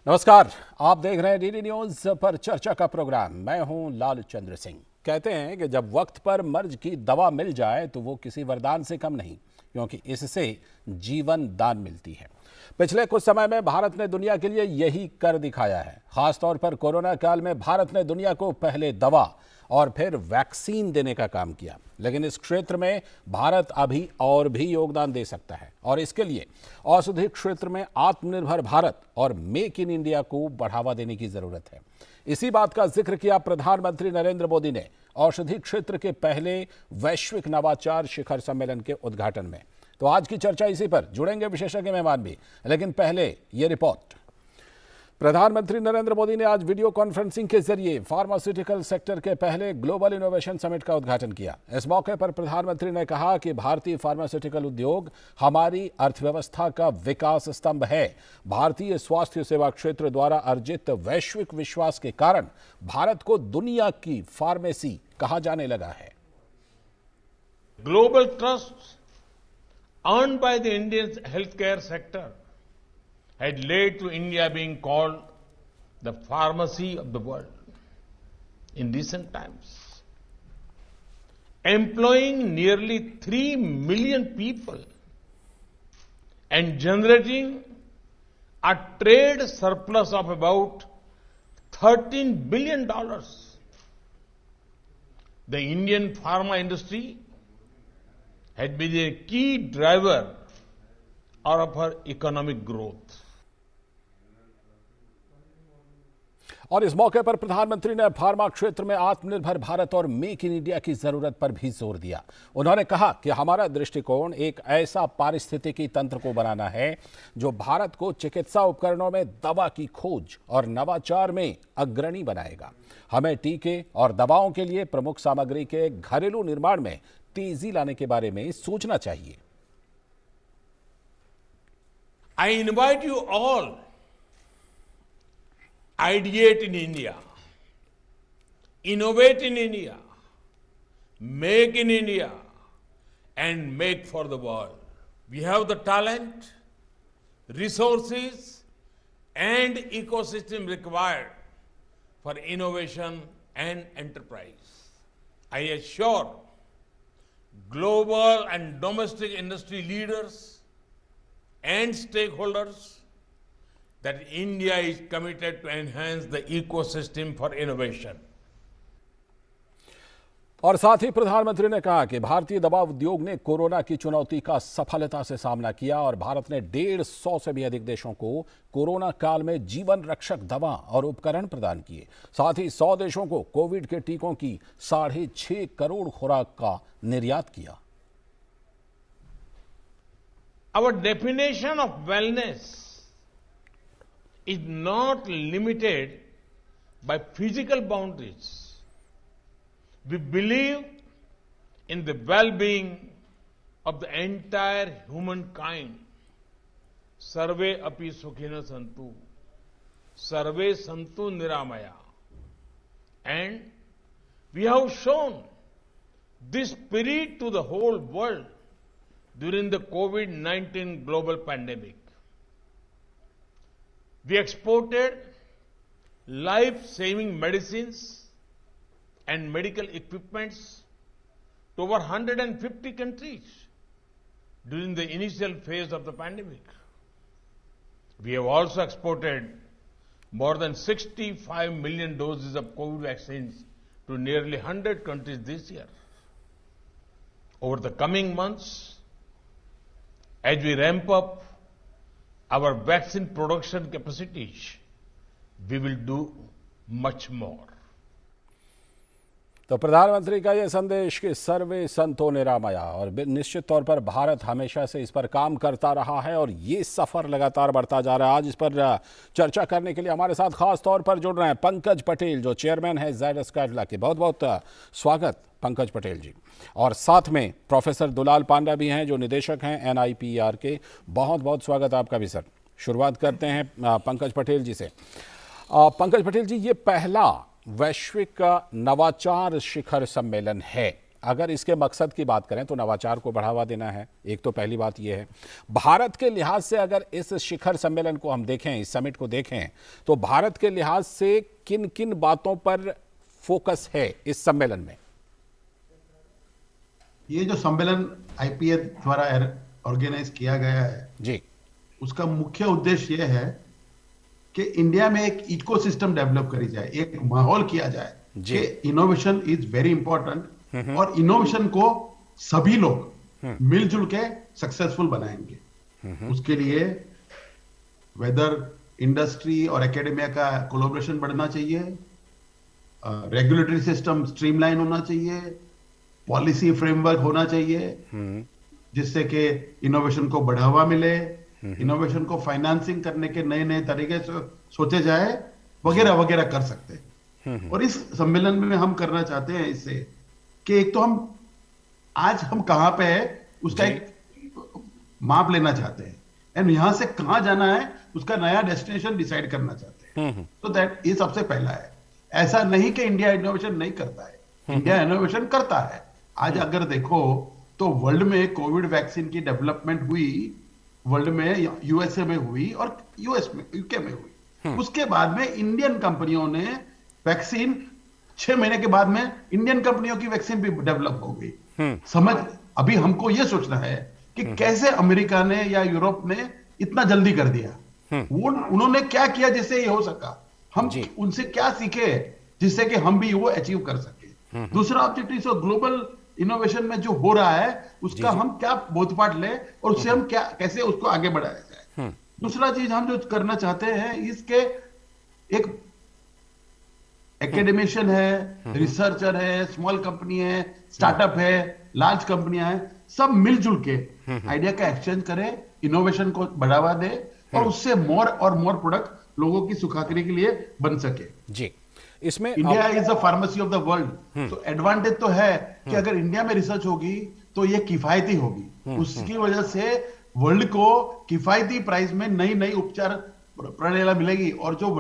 नमस्कार, आप देख रहे हैं डीडी न्यूज पर चर्चा का प्रोग्राम। मैं हूं लाल चंद्र सिंह। कहते हैं कि जब वक्त पर मर्ज की दवा मिल जाए तो वो किसी वरदान से कम नहीं, क्योंकि इससे जीवन दान मिलती है। पिछले कुछ समय में भारत ने दुनिया के लिए यही कर दिखाया है। खासतौर पर कोरोना काल में भारत ने दुनिया को पहले दवा और फिर वैक्सीन देने का काम किया। लेकिन इस क्षेत्र में भारत अभी और भी योगदान दे सकता है और इसके लिए औषधि क्षेत्र में आत्मनिर्भर भारत और मेक इन इंडिया को बढ़ावा देने की जरूरत है। इसी बात का जिक्र किया प्रधानमंत्री नरेंद्र मोदी ने औषधि क्षेत्र के पहले वैश्विक नवाचार शिखर सम्मेलन के उद्घाटन में। तो आज की चर्चा इसी पर, जुड़ेंगे विशेषज्ञ मेहमान भी, लेकिन पहले ये रिपोर्ट। प्रधानमंत्री नरेंद्र मोदी ने आज वीडियो कॉन्फ्रेंसिंग के जरिए फार्मास्यूटिकल सेक्टर के पहले ग्लोबल इनोवेशन समिट का उद्घाटन किया। इस मौके पर प्रधानमंत्री ने कहा कि भारतीय फार्मास्यूटिकल उद्योग हमारी अर्थव्यवस्था का विकास स्तंभ है। भारतीय स्वास्थ्य सेवा क्षेत्र द्वारा अर्जित वैश्विक विश्वास के कारण भारत को दुनिया की फार्मेसी कहा जाने लगा है। Global trust earned by the Indian healthcare sector had led to India being called the pharmacy of the world in recent times. Employing nearly 3 million people and generating a trade surplus of about $13 billion, the Indian pharma industry had been a key driver of our economic growth. और इस मौके पर प्रधानमंत्री ने pharma क्षेत्र में आत्मनिर्भर भारत और मेक इन इंडिया की जरूरत पर भी जोर दिया। उन्होंने कहा कि हमारा दृष्टिकोण एक ऐसा पारिस्थितिकी तंत्र को बनाना है जो भारत को चिकित्सा उपकरणों में दवा की खोज और नवाचार में अग्रणी बनाएगा। हमें टीके और दवाओं के लिए प्रमुख सामग्री के घरेलू निर्माण में तेजी लाने के बारे में सोचना चाहिए। I invite you all, ideate in India, innovate in India, make in India, and make for the world. We have the talent, resources, and ecosystem required for innovation and enterprise. I assure global and domestic industry leaders and stakeholders that India is committed to enhance the ecosystem for innovation. और साथ ही प्रधानमंत्री ने कहा कि भारतीय दवा उद्योग ने कोरोना की चुनौती का सफलता से सामना किया और भारत ने 150 से भी अधिक देशों को कोरोना काल में जीवन रक्षक दवा और उपकरण प्रदान किए। साथ ही 100 देशों को कोविड के टीकों की 6.5 करोड़ खुराक का निर्यात किया। Our definition of wellness is not limited by physical boundaries. We believe in the well-being of the entire humankind. Sarve api sukhina santu, sarve santu niramaya. And we have shown this spirit to the whole world during the COVID-19 global pandemic. We exported life-saving medicines and medical equipments to over 150 countries during the initial phase of the pandemic. We have also exported more than 65 million doses of COVID vaccines to nearly 100 countries this year. Over the coming months, as we ramp up our vaccine production capacities, we will do much more. तो प्रधानमंत्री का यह संदेश कि सर्वे संतो निरामया, और निश्चित तौर पर भारत हमेशा से इस पर काम करता रहा है और ये सफर लगातार बढ़ता जा रहा है। आज इस पर चर्चा करने के लिए हमारे साथ खास तौर पर जुड़ रहे हैं पंकज पटेल, जो चेयरमैन है जायडस कैडिला के। बहुत बहुत स्वागत पंकज पटेल जी। और साथ में प्रोफेसर दुलाल पांडा भी हैं, जो निदेशक हैं NIPR के। बहुत बहुत स्वागत आपका भी सर। शुरुआत करते हैं पंकज पटेल जी से। पंकज पटेल जी, ये पहला वैश्विक नवाचार शिखर सम्मेलन है अगर इसके मकसद की बात करें तो नवाचार को बढ़ावा देना है, एक तो पहली बात यह है। भारत के लिहाज से अगर इस शिखर सम्मेलन को हम देखें, इस समिट को देखें, तो भारत के लिहाज से किन किन बातों पर फोकस है इस सम्मेलन में? ये जो सम्मेलन आईपीए द्वारा ऑर्गेनाइज किया गया है जी, उसका मुख्य उद्देश्य यह है कि इंडिया में एक इकोसिस्टम डेवलप करी जाए, एक माहौल किया जाए कि इनोवेशन इज वेरी इंपॉर्टेंट और इनोवेशन को सभी लोग मिलजुल के सक्सेसफुल बनाएंगे। उसके लिए वेदर इंडस्ट्री और एकेडमिया का कोलैबोरेशन बढ़ना चाहिए, रेगुलेटरी सिस्टम स्ट्रीमलाइन होना चाहिए, पॉलिसी फ्रेमवर्क होना चाहिए जिससे कि इनोवेशन को बढ़ावा मिले, इनोवेशन को फाइनेंसिंग करने के नए नए तरीके सोचे जाए, वगैरह वगैरह कर सकते हैं। और इस सम्मेलन में हम करना चाहते हैं इससे कि एक तो आज हम कहां पे है उसका एक माप लेना चाहते हैं एंड यहां से कहां जाना है उसका नया डेस्टिनेशन डिसाइड करना चाहते हैं। तो दैट ये सबसे पहला है। ऐसा नहीं कि इंडिया इनोवेशन नहीं करता है, इंडिया इनोवेशन करता है। आज अगर देखो तो वर्ल्ड में कोविड वैक्सीन की डेवलपमेंट हुई, वर्ल्ड में यूएसए में हुई और यूके में हुई। उसके बाद में इंडियन कंपनियों ने वैक्सीन 6 महीने के बाद में इंडियन कंपनियों की वैक्सीन भी डेवलप हो गई। अभी हमको यह सोचना है कि कैसे अमेरिका ने या यूरोप ने इतना जल्दी कर दिया, उन्होंने क्या किया जिससे ये हो सका, हम उनसे क्या सीखे जिससे कि हम भी वो अचीव कर सके। दूसरा ऑब्जेक्टिव ग्लोबल इनोवेशन में जो हो रहा है उसका हम क्या बोधपाठ ले और उससे हम क्या कैसे उसको आगे बढ़ाया जाए। दूसरा चीज हम जो करना चाहते हैं इसके एक एकेडमिशियन है, रिसर्चर है, स्मॉल कंपनी है, स्टार्टअप है, लार्ज कंपनियां हैं, सब मिलजुल के आइडिया का एक्सचेंज करें, इनोवेशन को बढ़ावा दे और उससे मोर और मोर प्रोडक्ट लोगों की सुखाकरी के लिए बन सके। जी, इसमें India is the pharmacy of the world. तो एडवांटेज तो है कि अगर इंडिया में रिसर्च होगी तो ये किफायती होगी, उसकी वजह से वर्ल्ड को किफायती प्राइस में नई नई उपचार प्रणाली मिलेगी। और जो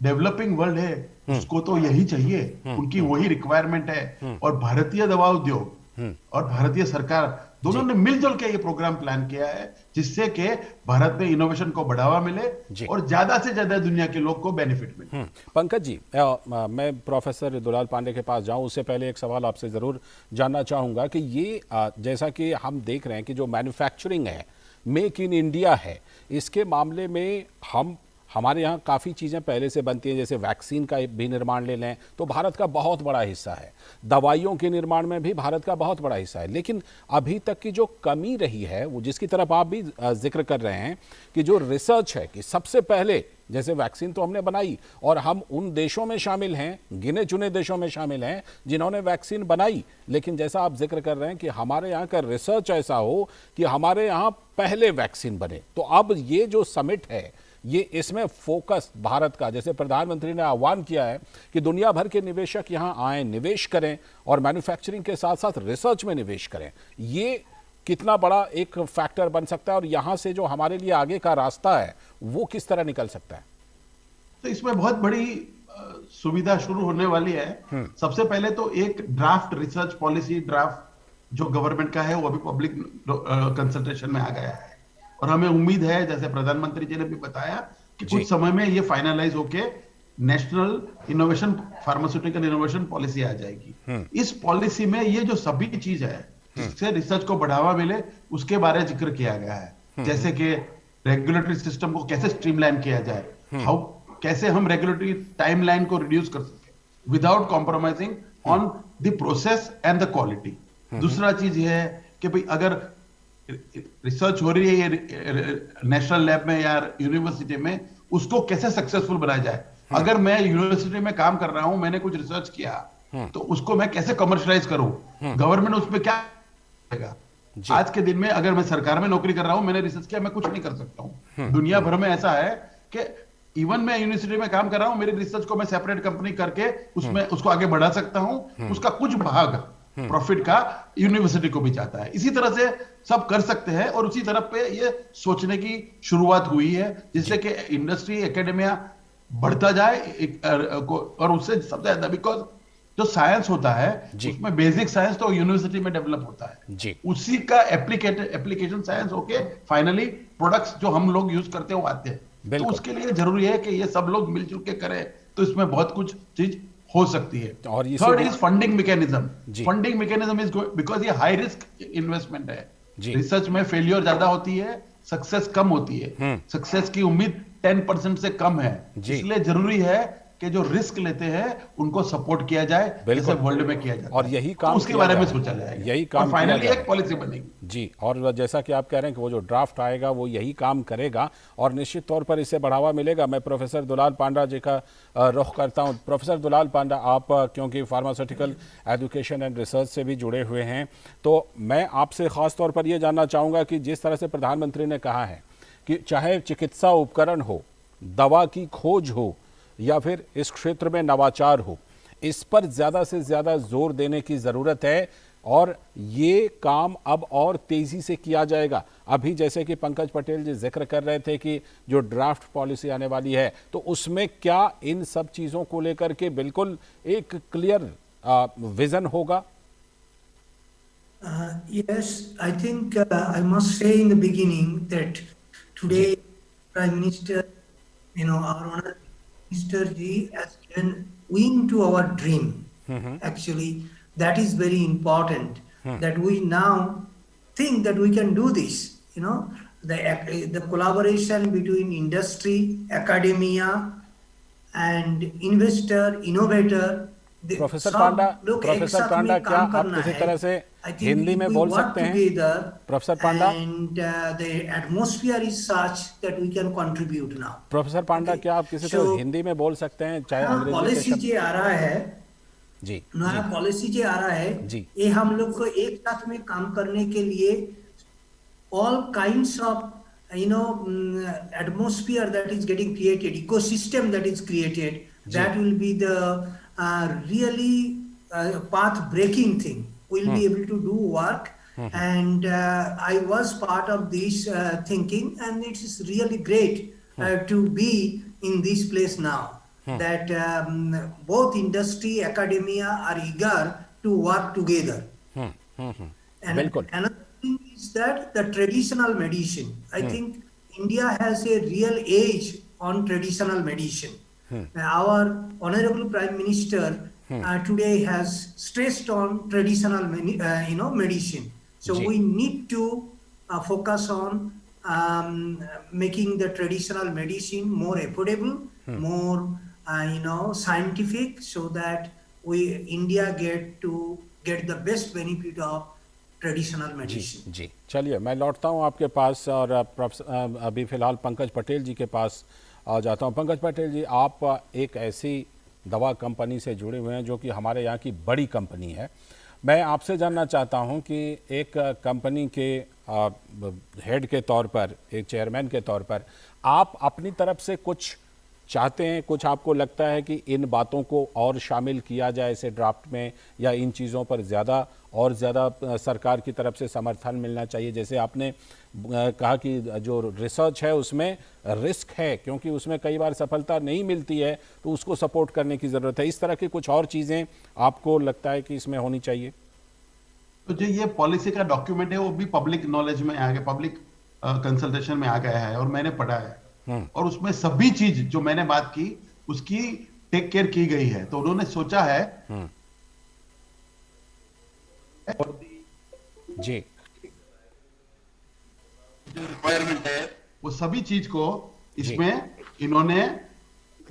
डेवलपिंग वर्ल्ड है उसको तो यही चाहिए, उनकी वही रिक्वायरमेंट है। और भारतीय दवा उद्योग और भारतीय सरकार दोनों ने मिलजुल के ये प्रोग्राम प्लान किया है जिससे कि भारत में इनोवेशन को बढ़ावा मिले और ज्यादा से ज्यादा दुनिया के लोग को बेनिफिट मिले। पंकज जी, मैं प्रोफेसर दुलाल पांडे के पास जाऊं उससे पहले एक सवाल आपसे जरूर जानना चाहूंगा कि ये जैसा कि हम देख रहे हैं कि जो मैन्युफैक्चरिंग है, मेक इन इंडिया है, इसके मामले में हमारे यहाँ काफ़ी चीज़ें पहले से बनती हैं, जैसे वैक्सीन का भी निर्माण ले लें तो भारत का बहुत बड़ा हिस्सा है, दवाइयों के निर्माण में भी भारत का बहुत बड़ा हिस्सा है। लेकिन अभी तक की जो कमी रही है वो जिसकी तरफ आप भी जिक्र कर रहे हैं कि जो रिसर्च है, कि सबसे पहले जैसे वैक्सीन तो हमने बनाई और हम उन देशों में शामिल हैं, गिने चुने देशों में शामिल हैं जिन्होंने वैक्सीन बनाई, लेकिन जैसा आप जिक्र कर रहे हैं कि हमारे यहाँ का रिसर्च ऐसा हो कि हमारे यहाँ पहले वैक्सीन बने। तो अब ये जो समिट है ये इसमें फोकस भारत का, जैसे प्रधानमंत्री ने आह्वान किया है कि दुनिया भर के निवेशक यहाँ आए, निवेश करें और मैन्युफैक्चरिंग के साथ साथ रिसर्च में निवेश करें, ये कितना बड़ा एक फैक्टर बन सकता है और यहाँ से जो हमारे लिए आगे का रास्ता है वो किस तरह निकल सकता है? तो इसमें बहुत बड़ी सुविधा शुरू होने वाली है। सबसे पहले तो एक ड्राफ्ट रिसर्च पॉलिसी ड्राफ्ट जो गवर्नमेंट का है वो अभी पब्लिक कंसल्टेशन में आ गया है और हमें उम्मीद है, जैसे प्रधानमंत्री जी ने भी बताया, कि कुछ समय में ये फाइनलाइज होके national innovation pharmaceutical innovation policy आ जाएगी। इस पॉलिसी में ये जो सभी चीज है जिससे रिसर्च को बढ़ावा मिले उसके बारे में जिक्र किया गया है। जैसे कि रेगुलेटरी सिस्टम को कैसे स्ट्रीमलाइन किया जाए, कैसे हम रेगुलेटरी टाइमलाइन को रिड्यूस कर सके without compromising on the process and the quality. दूसरा चीज ये है कि भाई अगर रिसर्च हो रही है नेशनल लैब में या यूनिवर्सिटी में, उसको कैसे सक्सेसफुल बनाया जाए। अगर मैं यूनिवर्सिटी में काम कर रहा हूं, मैंने कुछ रिसर्च किया तो उसको मैं कैसे कमर्शियलाइज करूं, गवर्नमेंट उसमें क्या करेगा। आज के दिन में अगर मैं सरकार में नौकरी कर रहा हूं, मैंने रिसर्च किया, मैं कुछ नहीं कर सकता हूं। दुनिया भर में ऐसा है कि इवन मैं यूनिवर्सिटी में काम कर रहा हूं, मेरी रिसर्च को मैं सेपरेट कंपनी करके उसमें उसको आगे बढ़ा सकता हूं, उसका कुछ भाग प्रॉफिट का यूनिवर्सिटी को भी जाता है। इसी तरह से सब कर सकते हैं और उसी तरफ पे ये सोचने की शुरुआत हुई है जिससे कि इंडस्ट्री एकेडमिया बढ़ता जाए और उससे सबसे ज्यादा, बिकॉज जो साइंस होता है जी। उसमें बेसिक साइंस तो यूनिवर्सिटी में डेवलप होता है, जी। उसी का एप्लीकेशन साइंस होके फाइनली प्रोडक्ट्स जो हम लोग यूज करते हैं वो आते हैं। तो बिल्कुल। उसके लिए जरूरी है कि ये सब लोग मिलजुल के करें, तो इसमें बहुत कुछ चीज हो सकती है। और इसी थर्ड भी इज फंडिंग मैकेनिज्म। जी। फंडिंग मैकेनिज्म इज बिकॉज ये हाई रिस्क इन्वेस्टमेंट है। जी। रिसर्च में फेलियर ज्यादा होती है, सक्सेस कम होती है। सक्सेस की उम्मीद 10% से कम है, जी। इसलिए जरूरी है कि जो रिस्क लेते हैं उनको सपोर्ट किया जाए, जैसे बिल्कुल। वर्ल्ड में किया जाता है। और यही तो काम उसके किया बारे जा में रहा है। सोचा जाएगा, यही और काम किया फाइनली जा एक रहा है। पॉलिसी बनेगी। जी, और जैसा कि आप कह रहे हैं कि वो जो ड्राफ्ट आएगा वो यही काम करेगा और निश्चित तौर पर इससे बढ़ावा मिलेगा। मैं प्रोफेसर दुलाल पांडा जी का रुख करता हूं। प्रोफेसर दुलाल पांडा, आप क्योंकि फार्मास्यूटिकल एजुकेशन एंड रिसर्च से भी जुड़े हुए हैं, तो मैं आपसे ख़ास तौर पर ये जानना चाहूँगा कि जिस तरह से प्रधानमंत्री ने कहा है कि चाहे चिकित्सा उपकरण हो, दवा की खोज हो या फिर इस क्षेत्र में नवाचार हो, इस पर ज़्यादा से ज़्यादा जोर देने की ज़रूरत है और ये काम अब और तेज़ी से किया जाएगा। अभी जैसे कि पंकज पटेल जी जिक्र कर रहे थे कि जो ड्राफ्ट पॉलिसी आने वाली है, तो उसमें क्या इन सब चीज़ों को लेकर के बिल्कुल एक क्लियर विज़न होगा? Yes, I think I must say in the beginning that today Prime Minister, our Honorable Minister Ji has given wing to our dream. Actually, that is very important. That we now think that we can do this. The collaboration between industry, academia, and investor, innovator. Professor सब पांडा, लोग एक professor साथ पांडा, में क्या काम आप करना किसी है। तरह से I think हिंदी if में we बोल work सकते हैं? together professor Panda, and the atmosphere is such that we can contribute now. Professor Panda, Okay. क्या आप किसी So, तरह हिंदी में बोल सकते हैं, चाहे नया अंग्रेजी के पॉलिसी शब्द? जो आ रहा है, जी। नया जी। पॉलिसी जो आ रहा है, जी। ये हम लोग को एक साथ में काम करने के लिए all kinds of atmosphere that is getting created, ecosystem that is created, that will be the really path breaking thing. We'll be able to do work, and I was part of this thinking, and it is really great to be in this place now. That both industry, academia are eager to work together. And बिल्कुल। another thing is that the traditional medicine, I think India has a real edge on traditional medicine. Our Honorable Prime Minister today has stressed on traditional medicine. So जी। we need to focus on making the traditional medicine more affordable, more scientific, so that India get the best benefit of traditional जी। Medicine. जी, चलिए मैं लौटता हूँ आपके पास और अभी फ़िलहाल पंकज पटेल जी के पास जाता हूँ। पंकज पटेल जी, आप एक ऐसी दवा कंपनी से जुड़े हुए हैं जो कि हमारे यहाँ की बड़ी कंपनी है। मैं आपसे जानना चाहता हूँ कि एक कंपनी के हेड के तौर पर, एक चेयरमैन के तौर पर, आप अपनी तरफ से कुछ चाहते हैं, कुछ आपको लगता है कि इन बातों को और शामिल किया जाए इसे ड्राफ्ट में, या इन चीज़ों पर ज़्यादा और ज़्यादा सरकार की तरफ से समर्थन मिलना चाहिए? जैसे आपने कहा कि जो रिसर्च है उसमें रिस्क है, क्योंकि उसमें कई बार सफलता नहीं मिलती है, तो उसको सपोर्ट करने की ज़रूरत है। इस तरह की कुछ और चीज़ें आपको लगता है कि इसमें होनी चाहिए? तो जो ये पॉलिसी का डॉक्यूमेंट है वो भी पब्लिक नॉलेज में आ गया, पब्लिक कंसल्टेशन में आ गया है और मैंने पढ़ा है, और उसमें सभी चीज जो मैंने बात की उसकी टेक केयर की गई है। तो उन्होंने सोचा है जी, जो रिक्वायरमेंट है वो सभी चीज को इसमें इन्होंने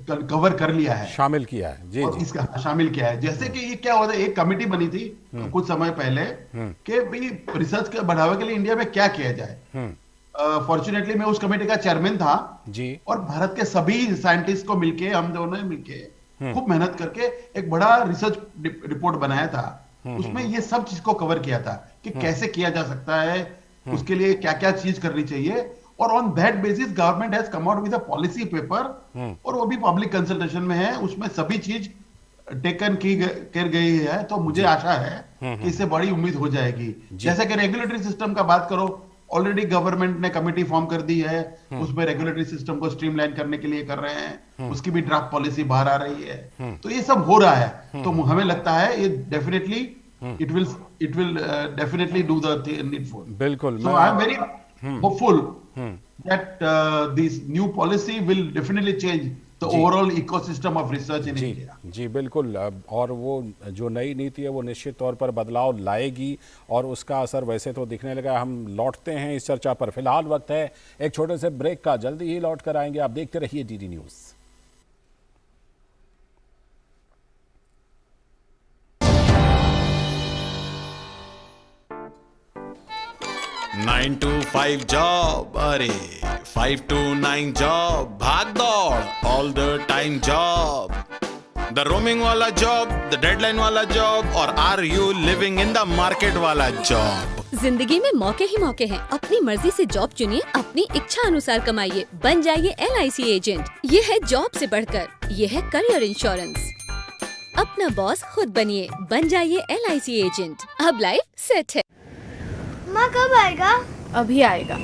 कवर कर लिया है, शामिल किया है। जी, और जी। इसका शामिल किया है। जैसे कि ये क्या होता है, एक कमेटी बनी थी कुछ समय पहले कि भाई रिसर्च के बढ़ावे के लिए इंडिया में क्या किया जाए। फॉर्चुनेटली मैं उस कमेटी का चेयरमैन था जी। और भारत के सभी साइंटिस्ट को मिलके, हम दोनों ने मिलके खूब मेहनत करके एक बड़ा रिसर्च रिपोर्ट बनाया था। उसमें ये सब चीज को कवर किया था कि कैसे किया जा सकता है, उसके लिए क्या क्या चीज करनी चाहिए, और on that basis government has come out with a policy paper, और वो भी पब्लिक कंसल्टेशन में है। उसमें सभी चीज टेकन की कर गई है। तो मुझे आशा है कि इससे बड़ी उम्मीद हो जाएगी। जैसे कि रेगुलेटरी सिस्टम का बात करो ऑलरेडी गवर्नमेंट ने कमेटी फॉर्म कर दी है, उसमें रेगुलेटरी सिस्टम को स्ट्रीमलाइन करने के लिए कर रहे हैं, उसकी भी ड्राफ्ट पॉलिसी बाहर आ रही है। तो ये सब हो रहा है, तो हमें लगता है ये definitely it will definitely do the needful. बिल्कुल, so I am very hopeful that this new policy will definitely change the overall ecosystem of research in India. जी बिल्कुल, और वो जो नई नीति है वो निश्चित तौर पर बदलाव लाएगी और उसका असर वैसे तो दिखने लगा। हम लौटते हैं इस चर्चा पर, फिलहाल वक्त है एक छोटे से ब्रेक का, जल्दी ही लौट कर आएंगे। आप देखते रहिए डीडी न्यूज़। 9 to 5 जॉब, अरे 5 to 9 जॉब, भाग दौड़ all the time job, the roaming वाला जॉब, द डेडलाइन वाला जॉब, और are you living in the market वाला जॉब। जिंदगी में मौके ही मौके हैं। अपनी मर्जी से जॉब चुनिए, अपनी इच्छा अनुसार कमाइए, बन जाइए LIC एजेंट। ये है जॉब से बढ़कर, ये है करियर इंश्योरेंस। अपना बॉस खुद बनिए, बन जाइए LIC एजेंट। अब लाइफ सेट है। माँ कब आएगा? अभी आएगा।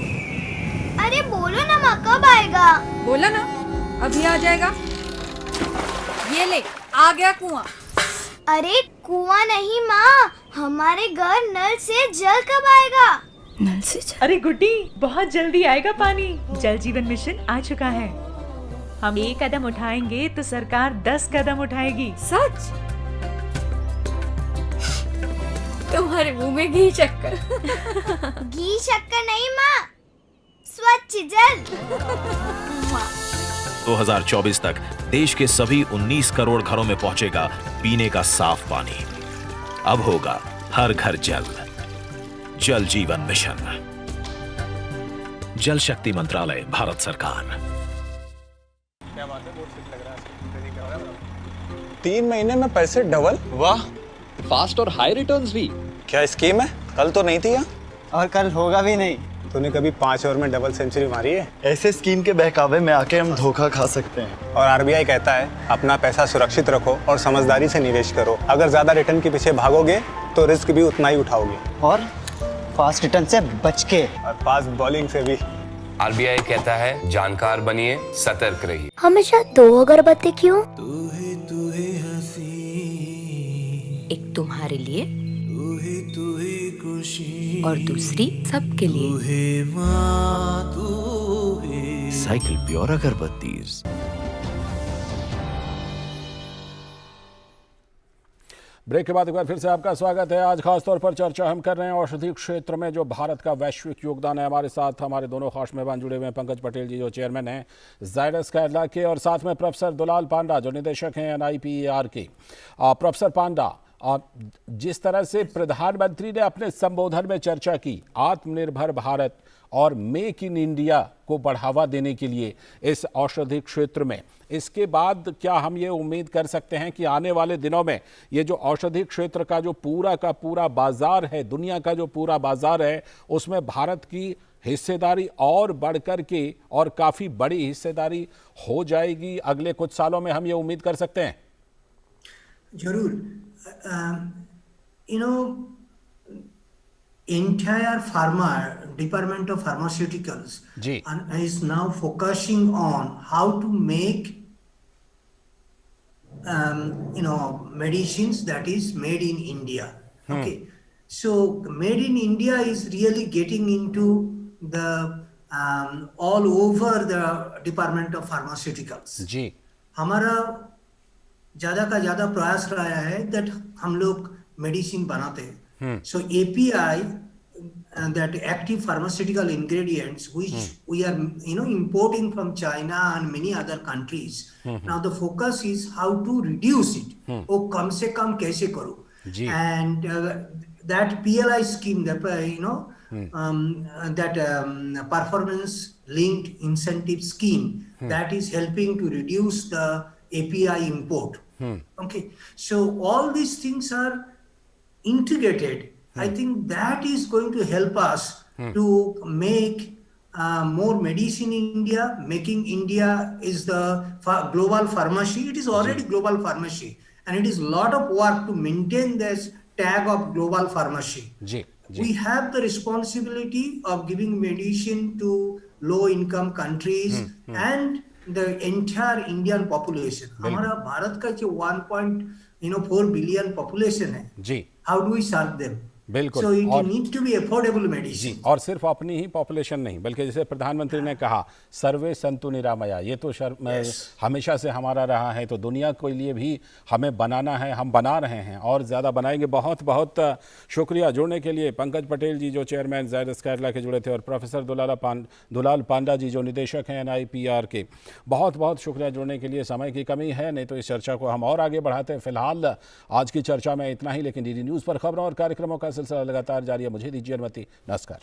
अरे बोलो ना माँ कब आएगा? बोला ना अभी आ जाएगा। ये ले आ गया कुआं। अरे कुआं नहीं माँ, हमारे घर नल से जल कब आएगा? नल से जल? अरे गुड्डी, बहुत जल्दी आएगा पानी। जल जीवन मिशन आ चुका है। हम 1 कदम उठाएंगे तो सरकार 10 कदम उठाएगी। सच? तुम्हारे मुंह में घी शक्कर। घी शक्कर नहीं माँ, स्वच्छ जल। 2024 तक देश के सभी 19 करोड़ घरों में पहुंचेगा पीने का साफ पानी। अब होगा हर घर जल। जल जीवन मिशन, जल शक्ति मंत्रालय, भारत सरकार। 3 महीने में पैसे डबल? वाह, फास्ट और हाई रिटर्न्स भी। क्या स्कीम है? कल तो नहीं थी यहाँ। और कल होगा भी नहीं। तूने कभी 5 ओवर में डबल सेंचुरी मारी है? ऐसे स्कीम के बहकावे में आके हम धोखा खा सकते हैं। और RBI कहता है अपना पैसा सुरक्षित रखो और समझदारी से निवेश करो। अगर ज्यादा रिटर्न के पीछे भागोगे तो रिस्क भी उतना ही उठाओगे। और फास्ट रिटर्न से बच के, और फास्ट बॉलिंग से भी। RBI कहता है जानकार बनिए, सतर्क रहिए। हमेशा 2 अगरबत्ती क्यों? एक तुम्हारे लिए और दूसरी सबके लिए। साइकिल प्योर अगरबत्ती। ब्रेक के बाद एक बार फिर से आपका स्वागत है। आज खास तौर पर चर्चा हम कर रहे हैं औषधि क्षेत्र में जो भारत का वैश्विक योगदान है। हमारे साथ हमारे दोनों खास मेहमान जुड़े हुए हैं। पंकज पटेल जी जो चेयरमैन हैं जायडस केरला के, और साथ में प्रोफेसर दुलाल पांडा जो निदेशक हैं NIPER के। प्रोफेसर पांडा, जिस तरह से प्रधानमंत्री ने अपने संबोधन में चर्चा की आत्मनिर्भर भारत और मेक इन इंडिया को बढ़ावा देने के लिए इस औषधि क्षेत्र में, इसके बाद क्या हम ये उम्मीद कर सकते हैं कि आने वाले दिनों में ये जो औषधि क्षेत्र का जो पूरा बाजार है, दुनिया का जो पूरा बाजार है, उसमें भारत की हिस्सेदारी और बढ़कर के और काफ़ी बड़ी हिस्सेदारी हो जाएगी अगले कुछ सालों में, हम ये उम्मीद कर सकते हैं? जरूर। entire pharma department of pharmaceuticals is now focusing on how to make medicines that is made in India. Okay, so made in India is really getting into the all over the department of pharmaceuticals. जी, हमारा ज्यादा का ज्यादा प्रयास रहा है that हम लोग medicine बनाते हैं। So API, that active pharmaceutical ingredients which we are importing from China and many other countries. Now the focus is how to reduce it. वो कम से कम कैसे करो? And that PLI scheme, that performance linked incentive scheme, that is helping to reduce the API import. Okay, so all these things are integrated. I think that is going to help us to make more medicine in India. Making India is the global pharmacy. It is already global pharmacy, and it is a lot of work to maintain this tag of global pharmacy. We have the responsibility of giving medicine to low income countries and the entire Indian population. हमारा भारत का जो 1.4 billion population है, जी, how do we serve them? बिल्कुल। So it और need to be affordable medicine. जी, और सिर्फ अपनी ही population नहीं, बल्कि जैसे प्रधानमंत्री ने कहा सर्वे संतु निरामया, ये तो हमेशा से हमारा रहा है, तो दुनिया के लिए भी हमें बनाना है, हम बना रहे हैं और ज़्यादा बनाएंगे। बहुत बहुत शुक्रिया जुड़ने के लिए पंकज पटेल जी जो चेयरमैन जायडस केरला के जुड़े थे, और प्रोफेसर दुलाल पांडा जी जो निदेशक हैं NIPR के, बहुत बहुत शुक्रिया जुड़ने के लिए। समय की कमी है, नहीं तो इस चर्चा को हम और आगे बढ़ाते हैं। फिलहाल आज की चर्चा में इतना ही, लेकिन DD न्यूज़ पर खबरों और कार्यक्रमों का सिलसिला लगातार जारी है। मुझे दीजिए अनुमति, नमस्कार।